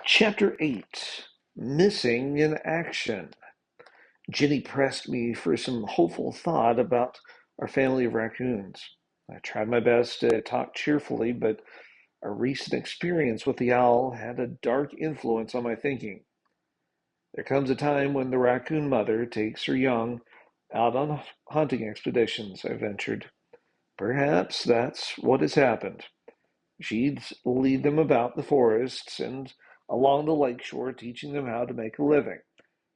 Chapter 8 Missing in Action. Jenny pressed me for some hopeful thought about our family of raccoons. I tried my best to talk cheerfully, but a recent experience with the owl had a dark influence on my thinking. There comes a time when the raccoon mother takes her young out on hunting expeditions, I ventured. Perhaps that's what has happened. She'd lead them about the forests and along the lake shore, teaching them how to make a living.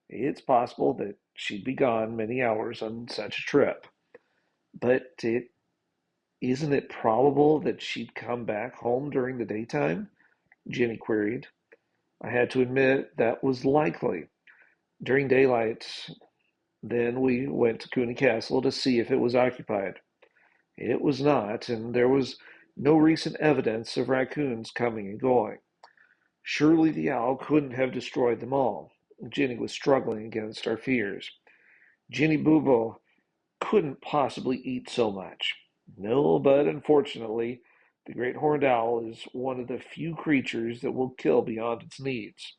It's possible that she'd be gone many hours on such a trip, but isn't it probable that she'd come back home during the daytime? Jenny queried. I had to admit that was likely. During daylight, then we went to Cooney Castle to see if it was occupied. It was not, and there was no recent evidence of raccoons coming and going. Surely the owl couldn't have destroyed them all. Jenny was struggling against our fears. Jenny Bubo couldn't possibly eat so much. No, but unfortunately, the great horned owl is one of the few creatures that will kill beyond its needs.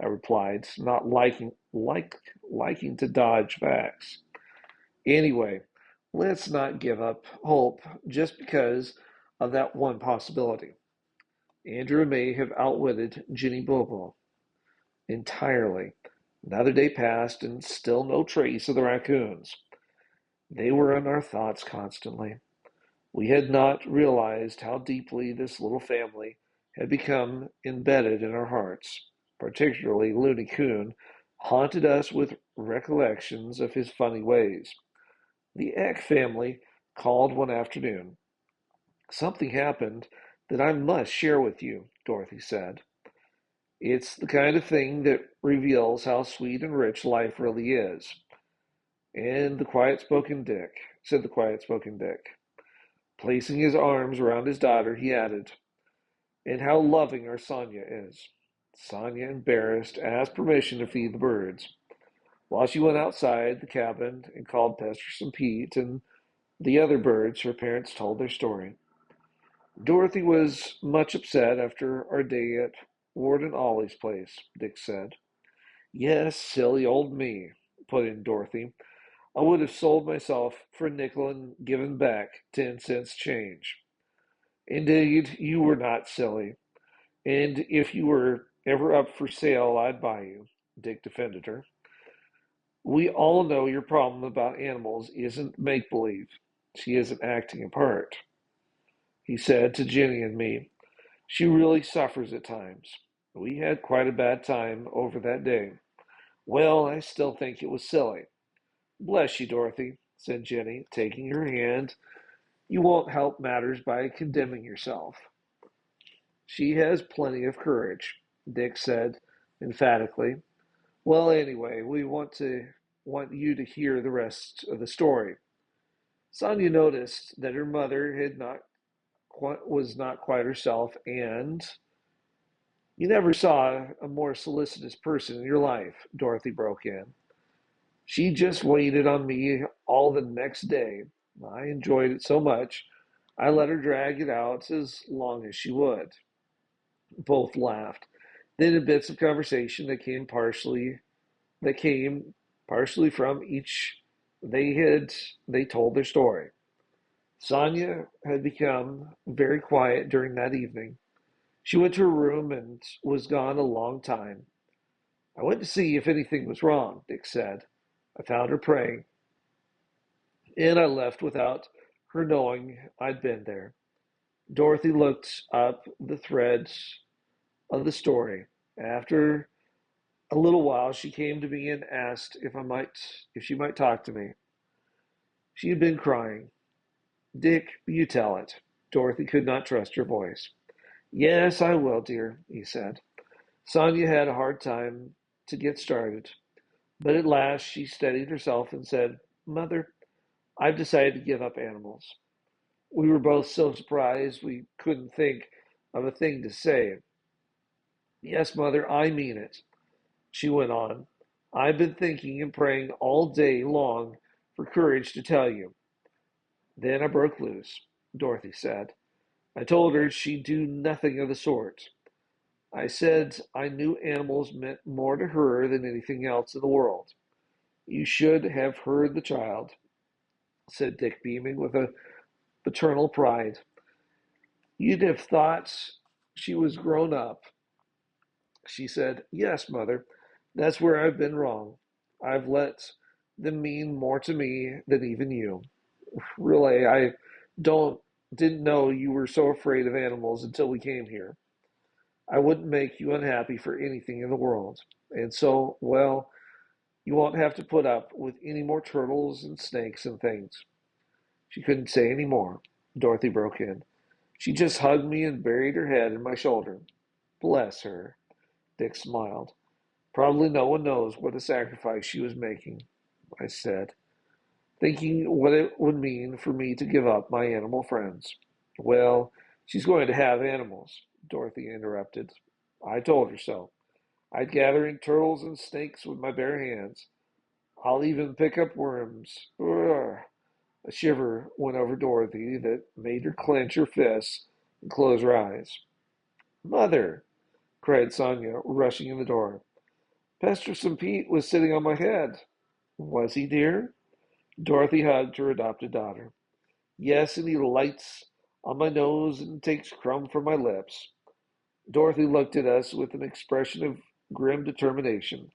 I replied, not liking to dodge facts. Anyway, let's not give up hope just because of that one possibility. Andrew may have outwitted Jenny Bobo entirely. Another day passed, and still no trace of the raccoons. They were in our thoughts constantly. We had not realized how deeply this little family had become embedded in our hearts. Particularly Looney Coon haunted us with recollections of his funny ways. The Eck family called one afternoon. Something happened that I must share with you, Dorothy said. It's the kind of thing that reveals how sweet and rich life really is. And the quiet-spoken Dick, said the quiet-spoken Dick. Placing his arms around his daughter, he added, and how loving our Sonia is. Sonia, embarrassed, asked permission to feed the birds. While she went outside the cabin and called Pesterson Pete and the other birds, her parents told their story. Dorothy was much upset after our day at Warden Ollie's place, Dick said. Yes, silly old me, put in Dorothy. I would have sold myself for a nickel and given back 10 cents change. Indeed, you were not silly, and if you were ever up for sale, I'd buy you, Dick defended her. We all know your problem about animals isn't make-believe. She isn't acting a part, he said to Jenny and me. She really suffers at times. We had quite a bad time over that day. Well, I still think it was silly. Bless you, Dorothy, said Jenny, taking her hand. You won't help matters by condemning yourself. She has plenty of courage, Dick said emphatically. Well, anyway, we want you to hear the rest of the story. Sonia noticed that her mother was not quite herself, and you never saw a more solicitous person in your life, Dorothy broke in. She just waited on me all the next day. I enjoyed it so much, I let her drag it out as long as she would. Both laughed. Then in bits of conversation that came partially from each they told their story. Sonia had become very quiet during that evening. She went to her room and was gone a long time. I went to see if anything was wrong, Dick said. I found her praying, and I left without her knowing I'd been there. Dorothy looked up the threads of the story. After a little while, she came to me and asked if she might talk to me. She had been crying. Dick, you tell it. Dorothy could not trust her voice. Yes, I will, dear, he said. Sonia had a hard time to get started, but at last she steadied herself and said, Mother, I've decided to give up animals. We were both so surprised we couldn't think of a thing to say. Yes, Mother, I mean it, she went on. I've been thinking and praying all day long for courage to tell you. Then I broke loose, Dorothy said. I told her she'd do nothing of the sort. I said I knew animals meant more to her than anything else in the world. You should have heard the child, said Dick, beaming with a paternal pride. You'd have thought she was grown up. She said, Yes, mother, that's where I've been wrong. I've let them mean more to me than even you. Really, I don't didn't know you were so afraid of animals until we came here. I wouldn't make you unhappy for anything in the world. And so, well, you won't have to put up with any more turtles and snakes and things. She couldn't say any more. Dorothy broke in. She just hugged me and buried her head in my shoulder. Bless her. Dick smiled. Probably no one knows what a sacrifice she was making, I said, thinking what it would mean for me to give up my animal friends. Well, she's going to have animals, Dorothy interrupted. I told her so. I'd gather in turtles and snakes with my bare hands. I'll even pick up worms. Ugh. A shiver went over Dorothy that made her clench her fists and close her eyes. Mother, cried Sonia, rushing in the door. Pesterson Pete was sitting on my head. Was he, dear? Dorothy hugged her adopted daughter. Yes, and he lights on my nose and takes crumb from my lips. Dorothy looked at us with an expression of grim determination.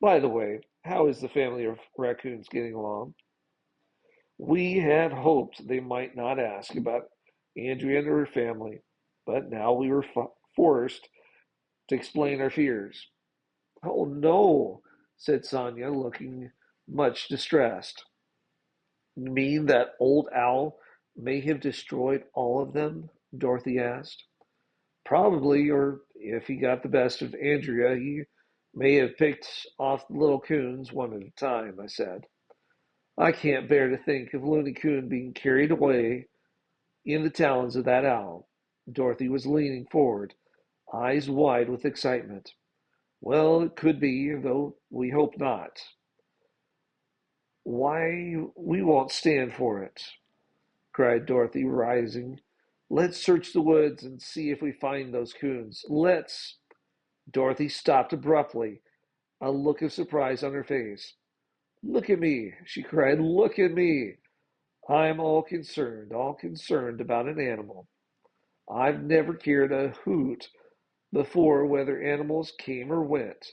By the way, how is the family of raccoons getting along? We had hoped they might not ask about Andrea and her family, but now we were forced to explain our fears. Oh no, said Sonia, looking much distressed. You mean that old owl may have destroyed all of them? Dorothy asked. Probably, or if he got the best of Andrea, he may have picked off the little coons one at a time, I said. I can't bear to think of Looney Coon being carried away in the talons of that owl. Dorothy was leaning forward, eyes wide with excitement. Well, it could be, though we hope not. Why, we won't stand for it, cried Dorothy, rising. Let's search the woods and see if we find those coons. Let's. Dorothy stopped abruptly, a look of surprise on her face. Look at me, she cried. Look at me. I'm all concerned about an animal. I've never cared a hoot before whether animals came or went.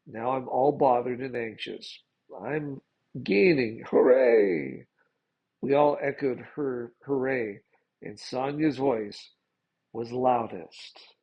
Now I'm all bothered and anxious. I'm gaining. Hooray! We all echoed her hooray, and Sonia's voice was loudest.